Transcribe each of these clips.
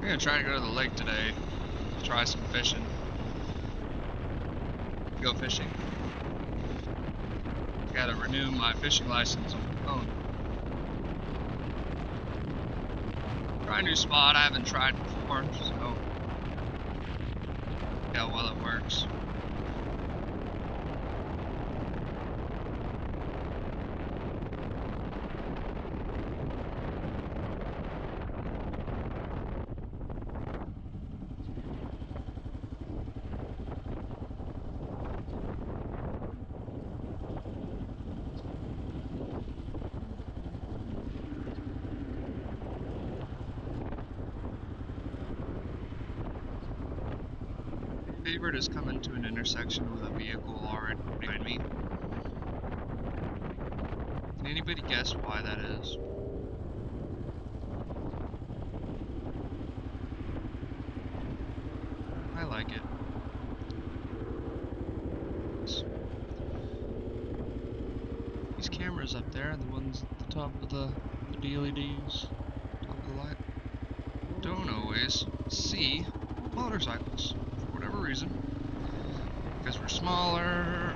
I'm gonna try to go to the lake today, try some fishing. Go fishing. Gotta renew my fishing license on my phone. Try a new spot I haven't tried before, so see how well it works. Favorite is coming to an intersection with a vehicle already behind me. Can anybody guess why that is? I like it. These cameras up there, the ones at the top of the LEDs, top of the light, don't always see motorcycles. Whatever reason, because we're smaller,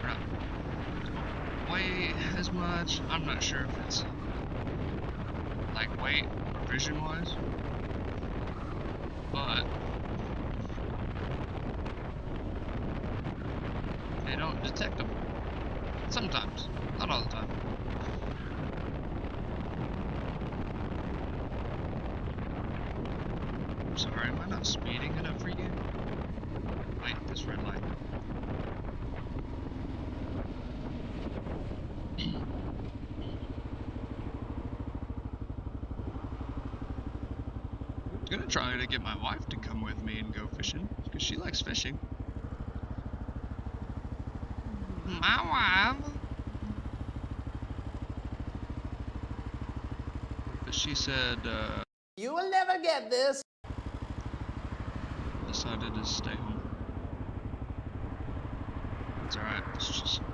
we're not weigh as much. I'm not sure if it's like weight or vision wise, but they don't detect them sometimes, not all the time. Sorry, am I not speeding enough for you? Wait, this red light. I'm gonna try to get my wife to come with me and go fishing, because she likes fishing. My wife. But she said, you will never get this. Decided to stay home. It's alright, it's just me,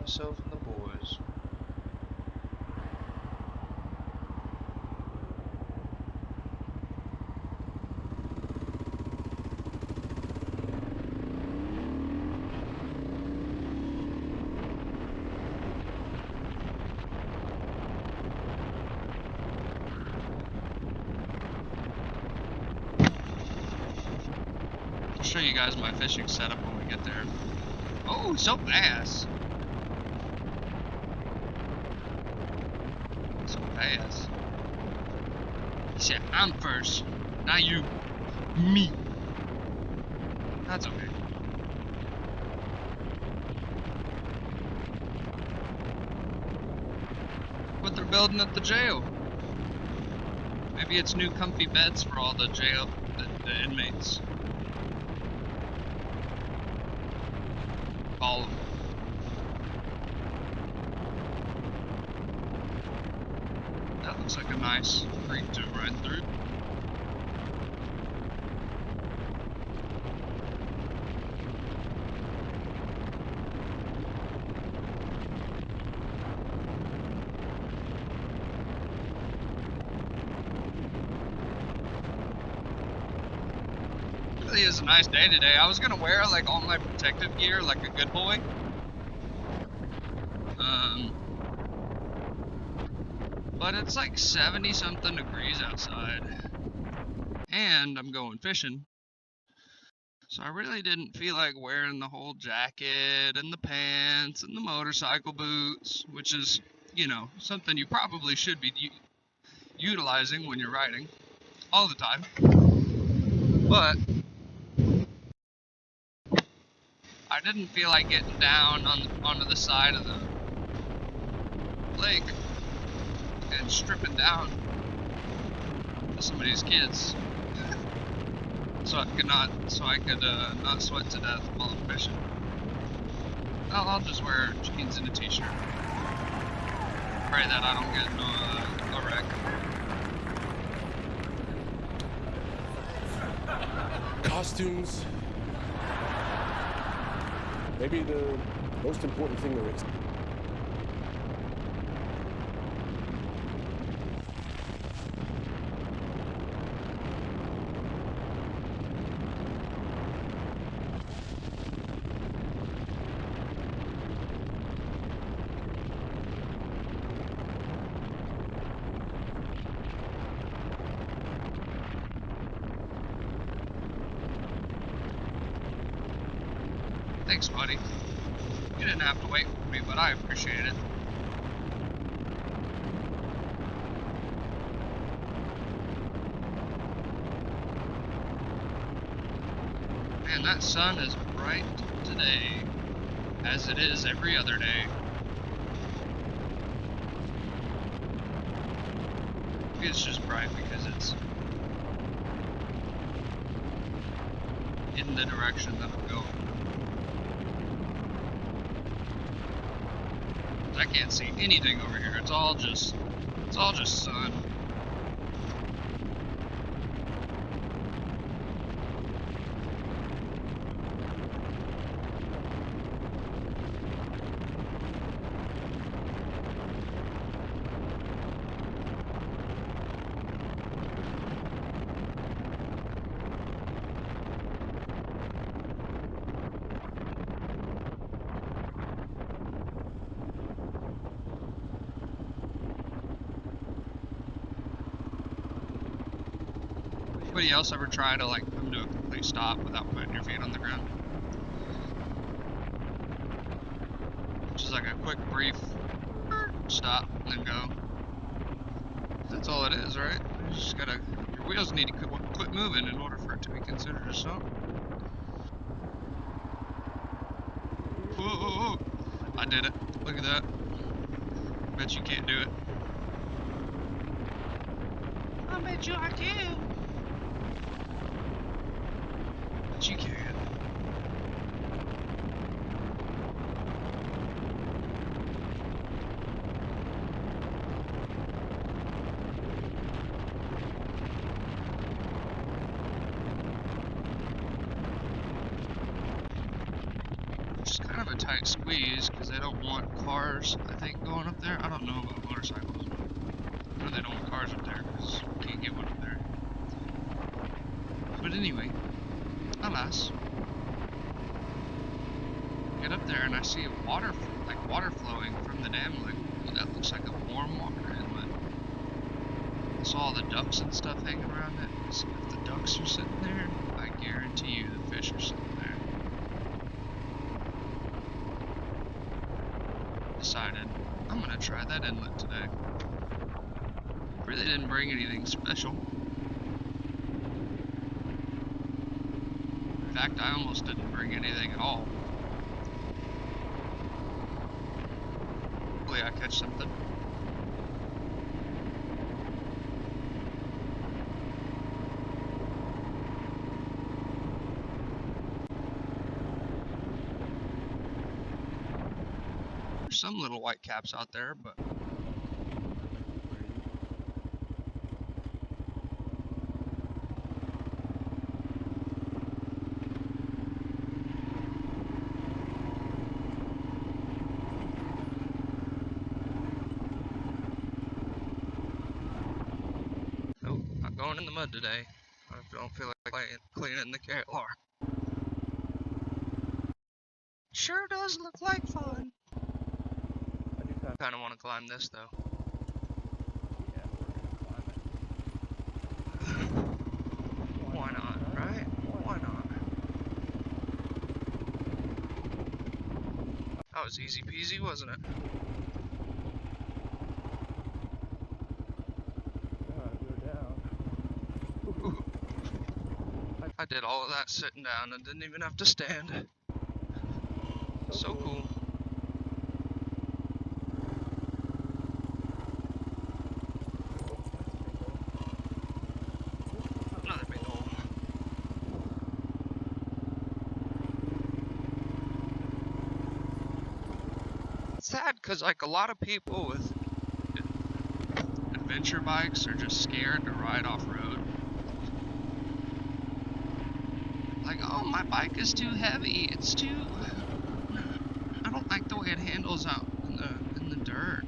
myself, and the boys. I'll show you guys my fishing setup when we get there. Oh, so fast! So fast. He said, I'm first. Not you. Me. That's okay. What they're building at the jail. Maybe it's new comfy beds for all the jail, the inmates. All of them. That looks like a nice creek to ride through. It really is a nice day today. I was gonna wear like all my protective gear like a good boy. But it's like 70 something degrees outside. And I'm going fishing. So I really didn't feel like wearing the whole jacket and the pants and the motorcycle boots, which is, you know, something you probably should be utilizing when you're riding all the time. But I didn't feel like getting down onto the side of the lake and stripping down to somebody's kids, so I could not sweat to death while I'm fishing. I'll just wear jeans and a t-shirt. Pray that I don't get a wreck. Costumes. Maybe the most important thing there is. Thanks, buddy. You didn't have to wait for me, but I appreciate it. Man, that sun is bright today, as it is every other day. It's just bright because it's in the direction that I'm going. I can't see anything over here. It's all just sun. Anybody else ever try to like come to a complete stop without putting your feet on the ground? Just like a quick, brief stop and then go. That's all it is, right? You just gotta, your wheels need to quit moving in order for it to be considered a stop. Whoa, whoa, whoa. I did it. Look at that. Bet you can't do it. I bet you I can. Bet you can. It's kind of a tight squeeze because they don't want cars, I think, going up there. I don't know about motorcycles, but I know they don't want cars up there because you can't get one up there. But anyway, alas, get up there and I see water flowing from the dam. Like, ooh, that looks like a warm water inlet. I saw all the ducks and stuff hanging around it. So if the ducks are sitting there, I guarantee you the fish are sitting there. Decided I'm gonna try that inlet today. Really didn't bring anything special. In fact, I almost didn't bring anything at all. Hopefully I catch something. There's some little white caps out there, but nope, not going in the mud today. I don't feel like cleaning the KLR. Sure does look like fun. I kind of want to climb this though. Why not, right? Why not? That was easy peasy, wasn't it? Ooh. I did all of that sitting down and didn't even have to stand. So cool. Another big hole. It's sad because like a lot of people with adventure bikes are just scared to ride off-road. Like, oh, my bike is too heavy. It's too... I don't like the way it handles out in the dirt.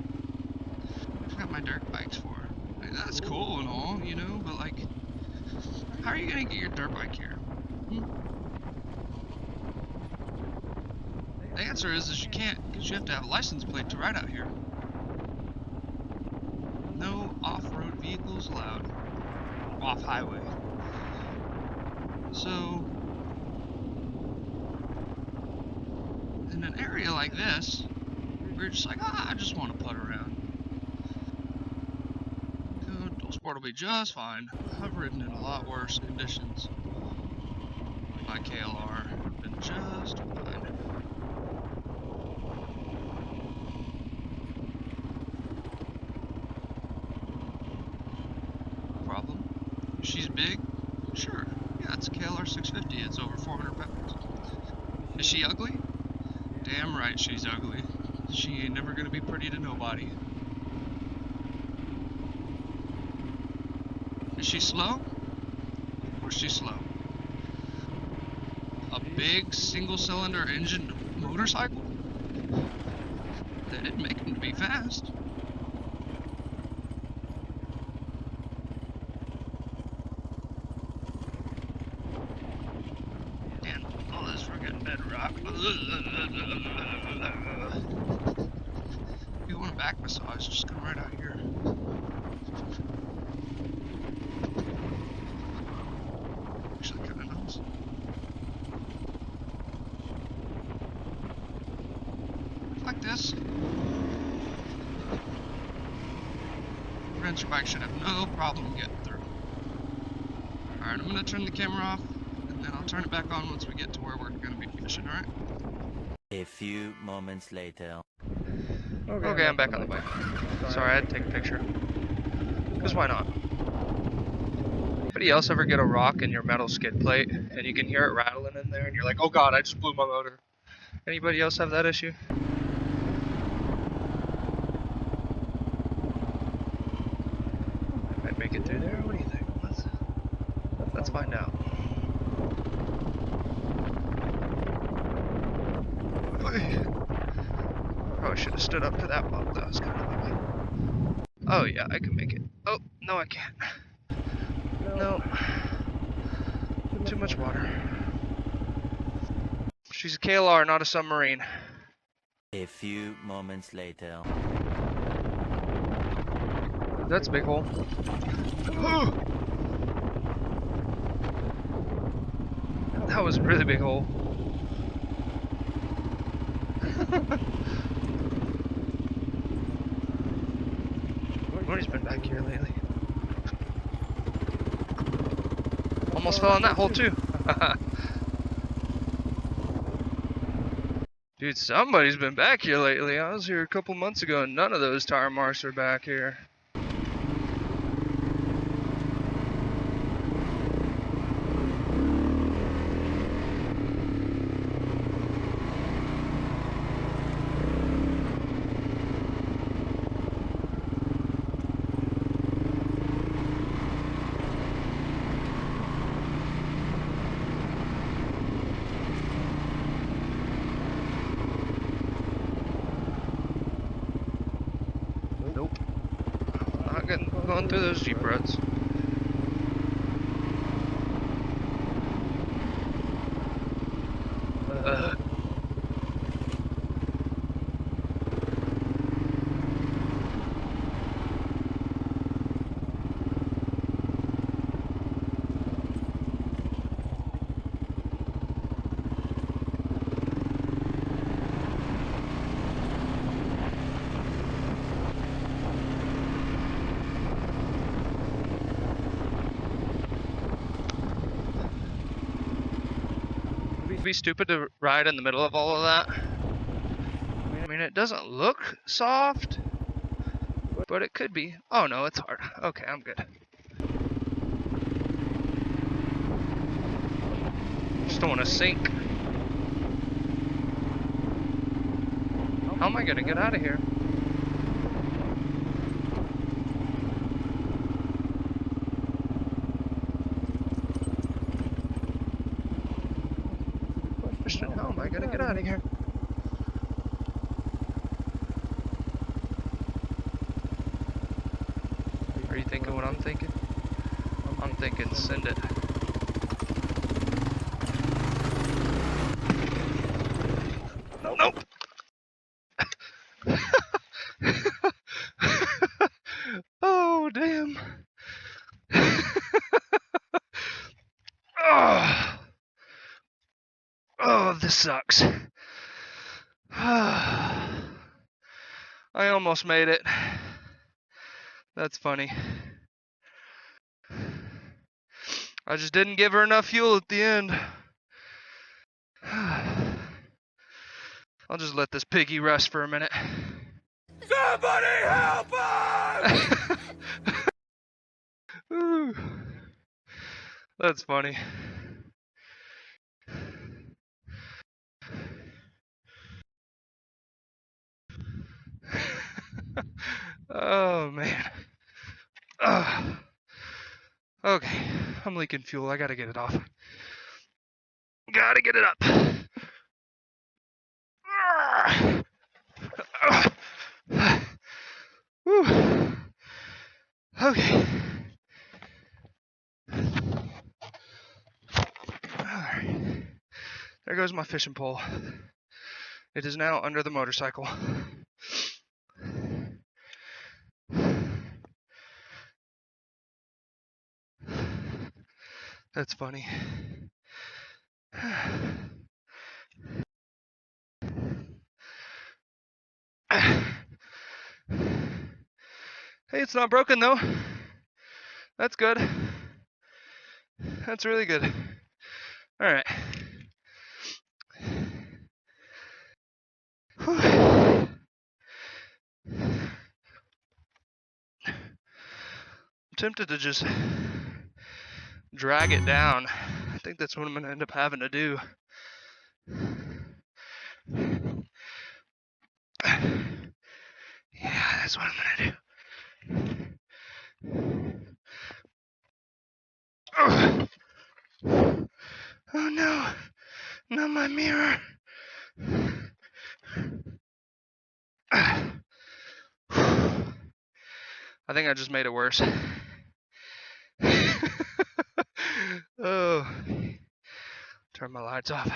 That's what my dirt bike's for. Like, that's cool and all, you know, but like, how are you gonna get your dirt bike here? The answer is you can't, because you have to have a license plate to ride out here. No off-road vehicles allowed. Off-highway. So, in an area like this, we're just like, I just want to putt around. Good, dual sport will be just fine. I've ridden in a lot worse conditions. My KLR have been just fine. Problem? She's big? Sure. Yeah, it's a KLR 650. It's over 400 pounds. Is she ugly? Damn right she's ugly. She ain't never gonna be pretty to nobody. Is she slow? Of course she's slow. A big single-cylinder engine motorcycle? They didn't make them to be fast. Damn, all this friggin' bedrock. If you want a back massage, just come right out here. Actually, kinda nice. Like this. Adventure bike should have no problem getting through. Alright, I'm gonna turn the camera off, and then I'll turn it back on once we get to where we're gonna be fishing, alright? A few moments later. Okay, I'm back on the bike. Sorry, I had to take a picture. Because why not? Anybody else ever get a rock in your metal skid plate, and you can hear it rattling in there, and you're like, oh god, I just blew my motor. Anybody else have that issue? Might make it through there. What do you think? Let's find out. Probably should have stood up to that bump. That was kind of ugly. Oh yeah, I can make it. Oh no, I can't. No. Too much water. She's a KLR, not a submarine. A few moments later. That's a big hole. That was a really big hole. Marty's been back here lately. Almost fell in that hole too. Dude, somebody's been back here lately. I was here a couple months ago and none of those tire marks are back here. Going through those Jeep ruts. Be stupid to ride in the middle of all of that. I mean, it doesn't look soft, but it could be. Oh no, it's hard. Okay, I'm good. Just don't want to sink. How am I gonna get out of here? Christian, how am I gonna get out of here? Are you thinking what I'm thinking? I'm thinking send it. Nope. Oh, damn. Oh. Oh, this sucks. I almost made it. That's funny. I just didn't give her enough fuel at the end. I'll just let this piggy rest for a minute. Somebody help us! Ooh, that's funny. Oh man. Okay, I'm leaking fuel. I gotta get it off. Gotta get it up. Whew. Okay. Alright. There goes my fishing pole. It is now under the motorcycle. That's funny. Hey, it's not broken though. That's good. That's really good. All right. I'm tempted to just drag it down. I think that's what I'm gonna end up having to do. Yeah, that's what I'm gonna do. Oh no, not my mirror. I think I just made it worse. Oh, turn my lights off.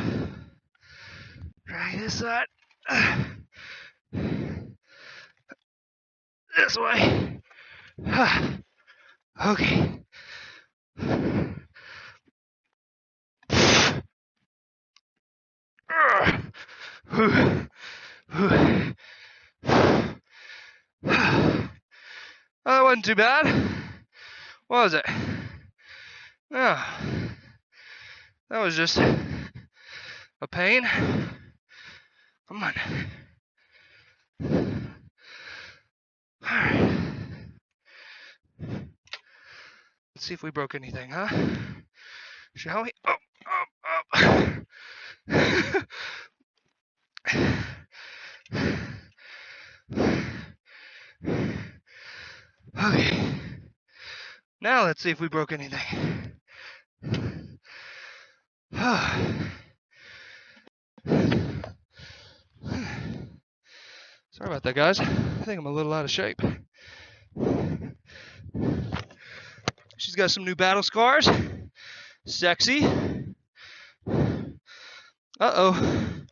Drag this side. This way. Okay. That wasn't too bad. What was it? No. That was just a pain. Come on. Alright. Let's see if we broke anything, huh? Shall we? Oh, okay. Now let's see if we broke anything. Sorry about that, guys. I think I'm a little out of shape. She's got some new battle scars. Sexy. Uh-oh.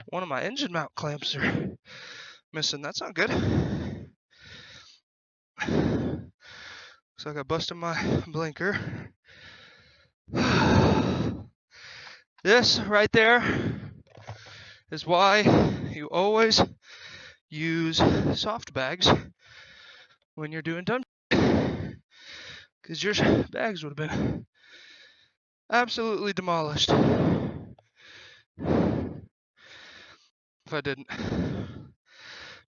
One of my engine mount clamps are missing. That's not good. Looks like I busted my blinker. This right there is why you always use soft bags when you're doing dump, because your bags would have been absolutely demolished if I didn't.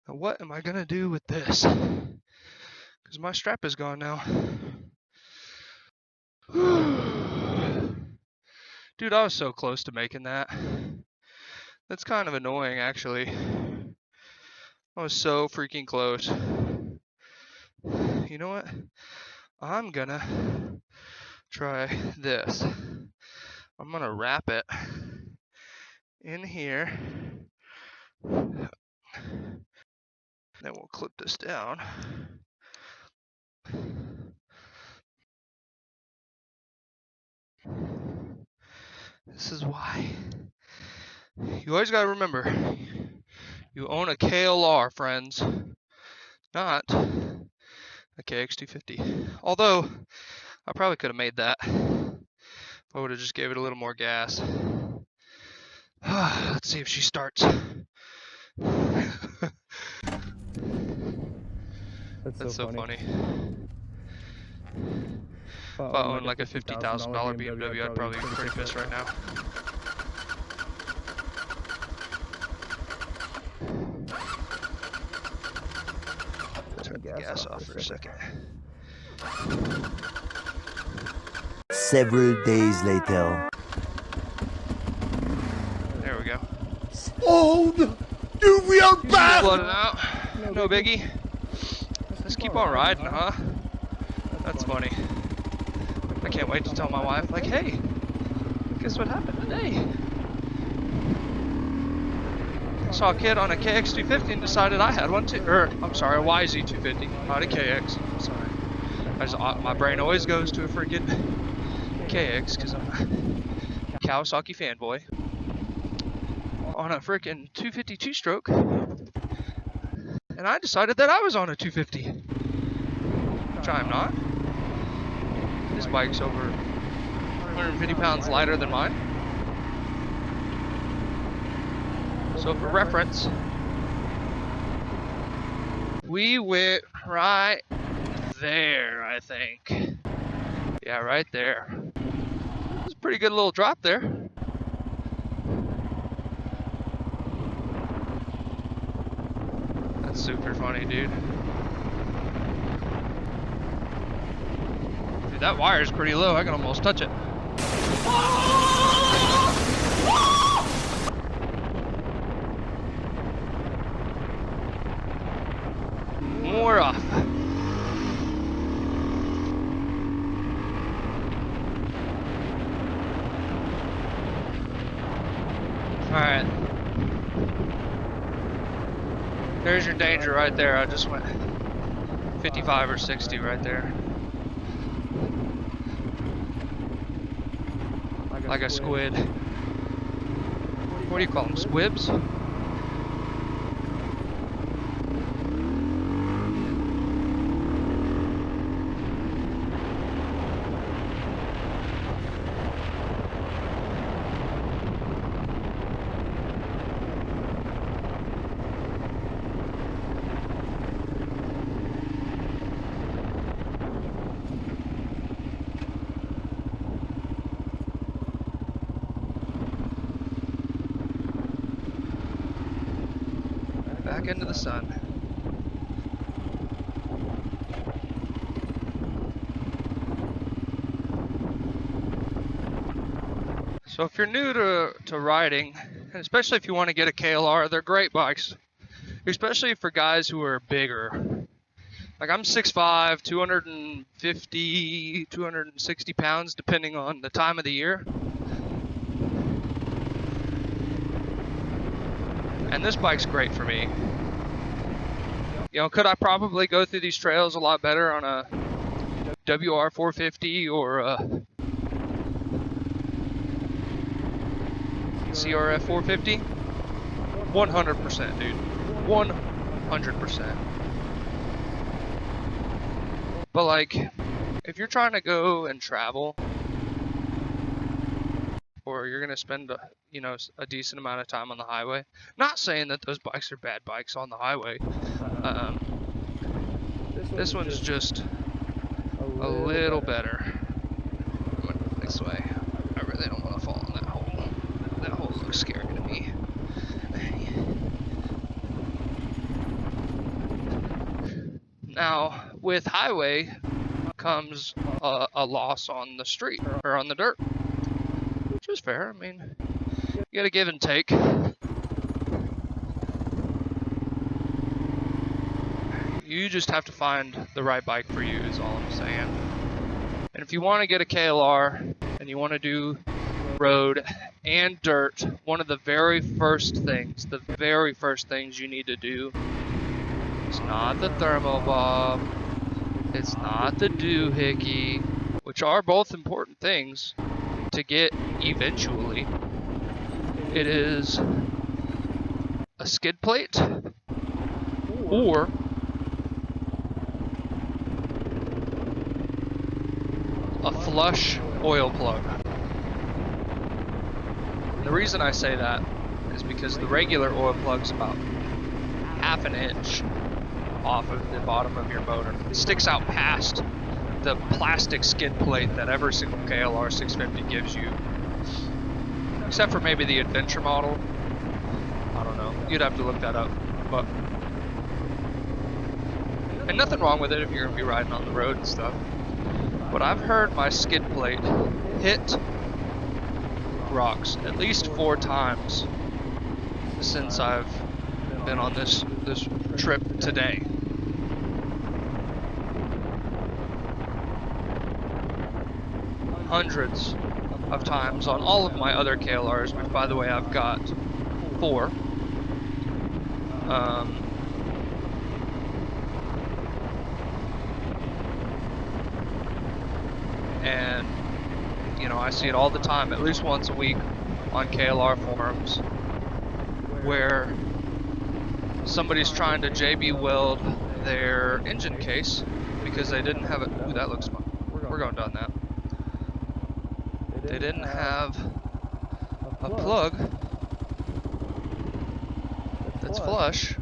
Now what am I gonna do with this? Because my strap is gone now. Dude, I was so close to making that. That's kind of annoying, actually. I was so freaking close. You know what? I'm gonna try this. I'm gonna wrap it in here. Then we'll clip this down. This is why. You always gotta remember, you own a KLR, friends, not a KX250. Although, I probably could have made that if I would have just gave it a little more gas. Let's see if she starts. That's so funny. If I owned like a $50,000 BMW, I'd probably be pretty pissed right now. Turn the gas off for a second. Several days later. There we go. Old! You real bad! Flood it out. No biggie. Let's keep on riding, huh? That's funny. I can't wait to tell my wife, like, hey, guess what happened today? I saw a kid on a KX 250 and decided I had one too. I'm sorry, a YZ 250, not a KX. I'm sorry. My brain always goes to a freaking KX because I'm a Kawasaki fanboy. On a freaking 250 two-stroke. And I decided that I was on a 250. Which I am not. This bike's over 150 pounds lighter than mine. So for reference, we went right there, I think. Yeah, right there. It's a pretty good little drop there. That's super funny, dude. Dude, that wire's pretty low. I can almost touch it. More off. Alright. There's your danger right there. I just went 55 or 60 right there. Like a squid. What do you call them? Squibs? Back into the sun. So if you're new to riding, and especially if you want to get a KLR, they're great bikes. Especially for guys who are bigger. Like I'm 6'5", 250, 260 pounds depending on the time of the year. And this bike's great for me. You know, could I probably go through these trails a lot better on a WR 450 or a CRF 450? 100%, dude. 100%. But like, if you're trying to go and travel, or you're gonna spend a decent amount of time on the highway. Not saying that those bikes are bad bikes on the highway. This one's just a little better. I'm gonna go this way. I really don't want to fall in that hole. That hole looks scary to me. Now, with highway comes a loss on the street or on the dirt. Which is fair. I mean, you gotta give and take. You just have to find the right bike for you is all I'm saying. And if you want to get a KLR and you want to do road and dirt, one of the very first things you need to do is not the thermobob, it's not the doohickey, which are both important things to get eventually. It is a skid plate or a flush oil plug. The reason I say that is because the regular oil plug's about half an inch off of the bottom of your motor. It sticks out past the plastic skid plate that every single KLR 650 gives you. Except for maybe the Adventure model. I don't know. You'd have to look that up. But and nothing wrong with it if you're going to be riding on the road and stuff. But I've heard my skid plate hit rocks at least 4 times since I've been on this trip today. Hundreds of times on all of my other KLRs, which by the way I've got 4. And you know, I see it all the time, at least once a week on KLR forums, where somebody's trying to JB weld their engine case because they didn't have it. Ooh, that looks fun. We're going down that. They didn't have a plug that's flush,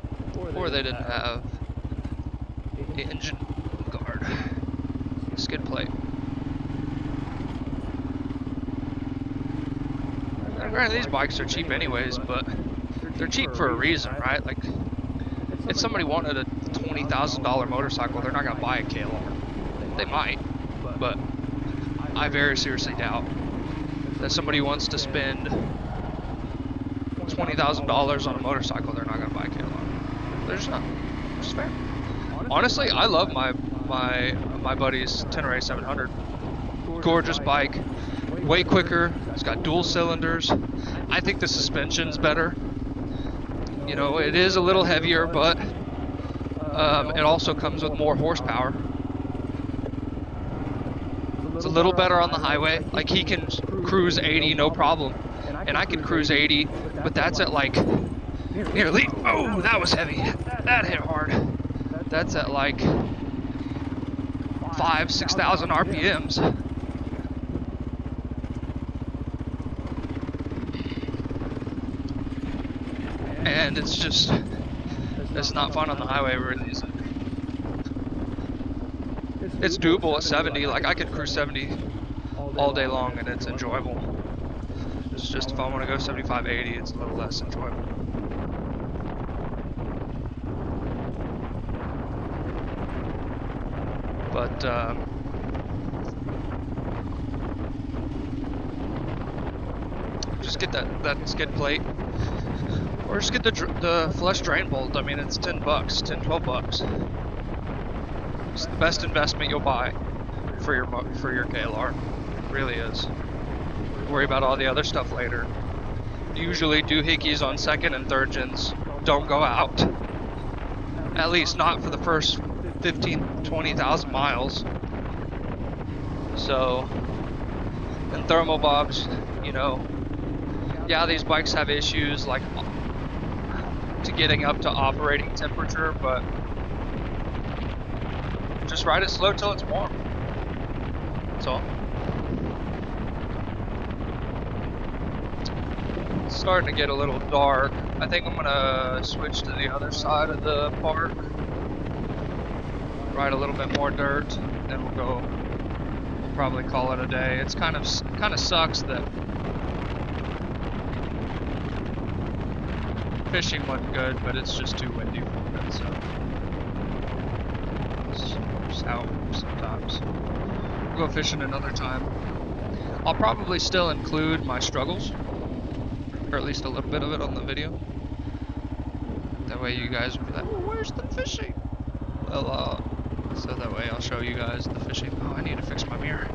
or they didn't have the engine guard, skid plate. Now, granted, these bikes are cheap anyways, but they're cheap for a reason, right? Like, if somebody wanted a $20,000 motorcycle, they're not going to buy a KLR. They might, but I very seriously doubt that somebody wants to spend $20,000 on a motorcycle, they're not going to buy a KLR. They're just not. It's fair. Honestly, I love my buddy's Tenere 700. Gorgeous bike, way quicker. It's got dual cylinders. I think the suspension's better. You know, it is a little heavier, but it also comes with more horsepower. It's a little better on the highway. Like, he can cruise 80 no problem, and I can cruise 80, but that's at like nearly, oh, that was heavy. That hit hard. That's at like 5,000-6,000 RPMs. And it's just, it's not fun on the highway, really, is it? It's doable at 70. Like, I could cruise 70 all day long and it's enjoyable. It's just if I want to go 75, 80, it's a little less enjoyable. But just get that skid plate, or just get the flush drain bolt. I mean, it's $10, $10-12. It's the best investment you'll buy for your KLR. It really is. Worry about all the other stuff later. Usually doohickeys on second and third gens don't go out. At least not for the first 15-20,000 miles. So, and thermal bobs, you know, yeah, these bikes have issues like to getting up to operating temperature, but just ride it slow till it's warm. That's all. It's starting to get a little dark. I think I'm gonna switch to the other side of the park, ride a little bit more dirt, then we'll probably call it a day. It's kind of sucks that fishing wasn't good, but it's just too windy for it, so it's just how sometimes. We'll go fishing another time. I'll probably still include my struggles, or at least a little bit of it on the video. That way you guys will be like, oh, where's the fishing? Well, so that way I'll show you guys the fishing. Oh, I need to fix my mirror.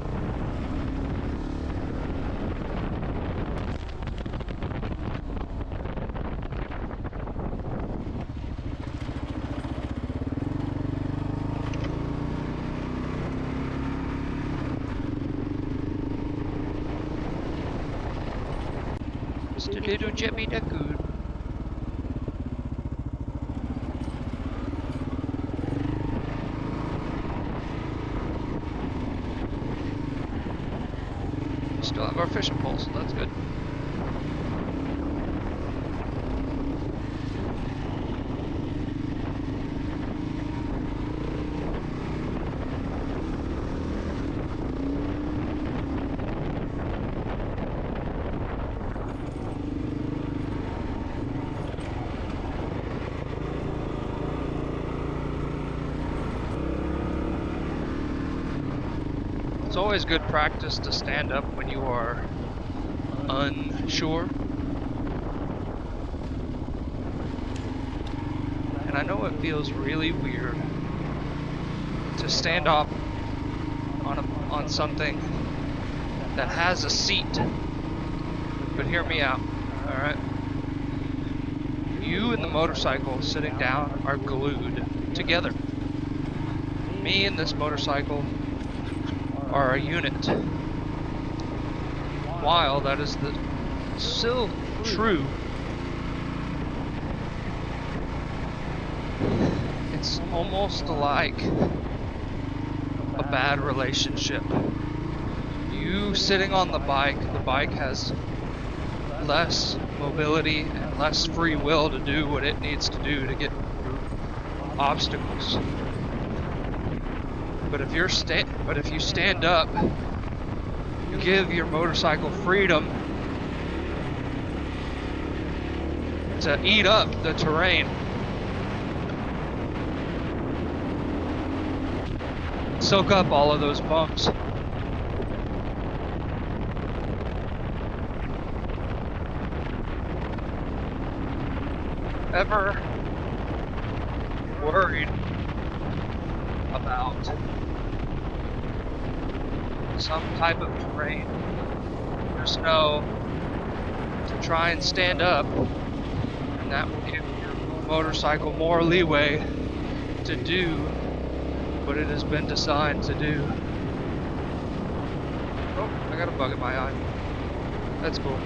Just a little Jimmy Dacoon. Still have our fishing pole, so that's good. always good practice to stand up when you are unsure. And I know it feels really weird to stand up on something that has a seat. But hear me out, alright? You and the motorcycle sitting down are glued together. Me and this motorcycle are a unit. While that is still true, it's almost like a bad relationship. You sitting on the bike has less mobility and less free will to do what it needs to do to get through obstacles. But if you stand up, you give your motorcycle freedom to eat up the terrain. Soak up all of those bumps. Ever worried about some type of terrain? Just know to try and stand up, and that will give your motorcycle more leeway to do what it has been designed to do. Oh, I got a bug in my eye. That's cool.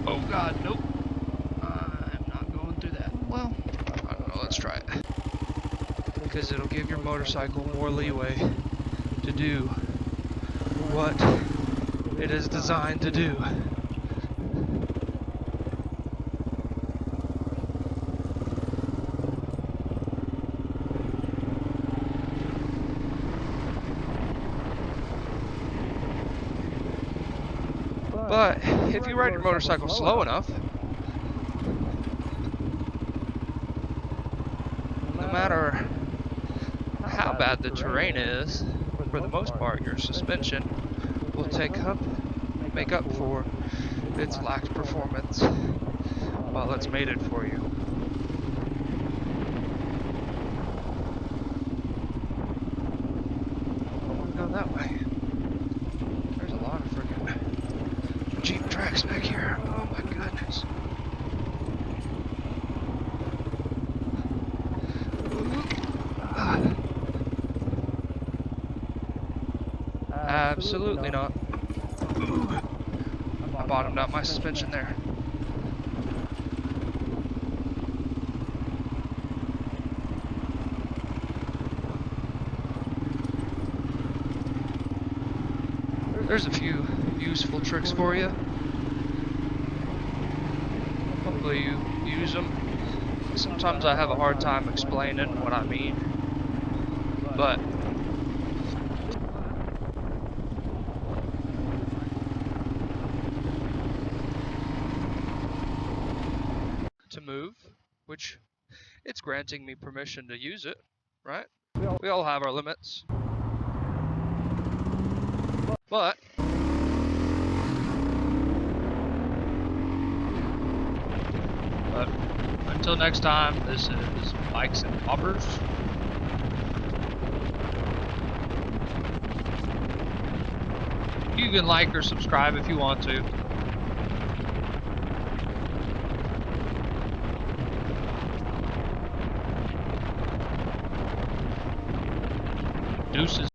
Oh god, nope. I'm not going through that. Well, I don't know, let's try it. Because it'll give your motorcycle more leeway to do what it is designed to do. But if you ride your motorcycle slow enough, no matter how bad the terrain is, for the most part, your suspension will make up for its lack performance while it's made it for you. I want to go that way. There's a lot of freaking Jeep tracks back here. Oh my goodness. Absolutely not. I bottomed out my suspension there. There's a few useful tricks for you. Hopefully you use them. Sometimes I have a hard time explaining what I mean, but to move, which it's granting me permission to use it, right? We all have our limits. But until next time, this is Bikes and Bobbers. You can like or subscribe if you want to. Deuces.